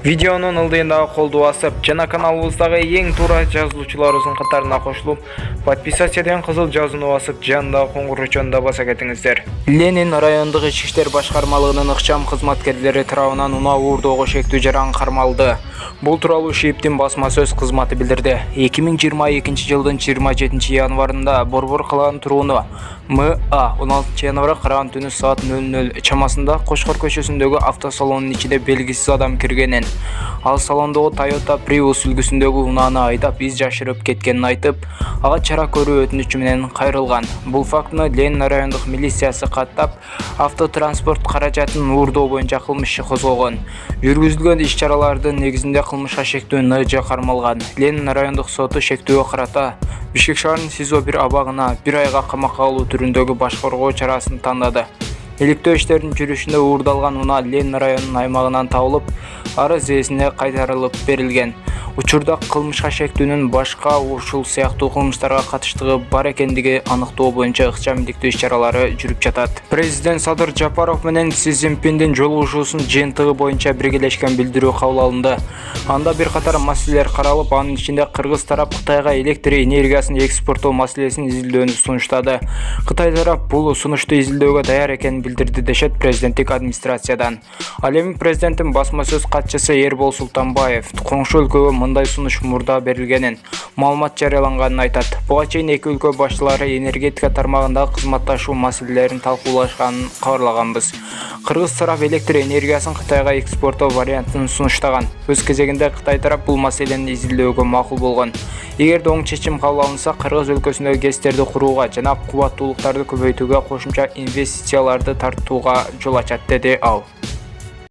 Видеонун ылдыйындагы колду басып, жана каналыбыздагы эң туура жазылуучуларыбыздын катарына кошулуп, подписациядан кызыл жазууну басып, жанындагы коңгурочону да баса кетиңиздер. Ленин райондук ички иштер башкармалыгынын ыкчам кызматкерлери тарабынан унаа уурдоого шектүү жаран кармалды. Бул тууралуу ШИИБдин басма сөз кызматы билдирди. 2022 жылдын 27 январында Борбор калаанын тургуну МА 16 январда караган түнү саат 00 чамасында Кошкор көчөсүндөгү автосалонунун ичине белгисиз адам киргенин, ал салондогу Toyota Prius үлгүсүндөгү унааны айдап из жашырып кеткенин айтып, ага чара көрүү өтүнүчү менен кайрылган. Бул фактыны Ленин райондук милициясы каттап, автотранспорт каражатын уурдоо боюнча кылмыш иши козгогон. Жүргүзүлгөн иш-чаралардын негизинде кылмышка шектүү НЖ кармалган. Ленин райондук соту шектүүгө карата Бишкек шаарынын СИЗО-1 абагына 1 айга камакка алуу түрүндөгү баш коргоо чарасын тандады. Иликтөө иштеринин жүрүшүндө уурдалган унаа Ленин районунун аймагынан табылып, арыз ээсине кайтарылып берилген. Учурда кылмышка шектүүнүн башка ушул сыяктуу кылмыштарга катыштыгы бар экендиги аныктоо боюнча ыкчам иликтөө иш-чаралары жүрүп жатат. Президент Садыр Жапаров менен Си Цзиньпиндин жолугушуусунун жыйынтыгы боюнча биргелешкен билдирүү кабыл алынды. Анда бир катар маселелер каралып, анын ичинде кыргыз тарап Кытайга электр энергиясын экспорттоо маселесин изилдөөнү сунуштады. Кытай тарап бул сунушту изилдөөгө даяр экенин билдирди дешет президенттик администрациядан. Ал эми президенттин басма сөз катчысы Эрбол Султанбаев коңшу өлкөгө мындай сунуш мурда берилгенин, маалымат жарыяланганын айтат. Буга чейин эки өлкө башчылары энергетика тармагындагы кызматташуу маселелерин талкуулашканын кабарлаганбыз. Кыргыз тарап электр энергиясын Кытайга экспорттоо вариантын сунуштаган. Өз кезегинде Кытай тарап бул маселени изилдөөгө макул болгон. Эгерде оң чечим кабыл алынса, Кыргыз өлкөсүндөгү ГЭСтерди курууга жана кубаттуулуктарды көбөйтүүгө кошумча инвестицияларды тартууга жол ачат, деди ал.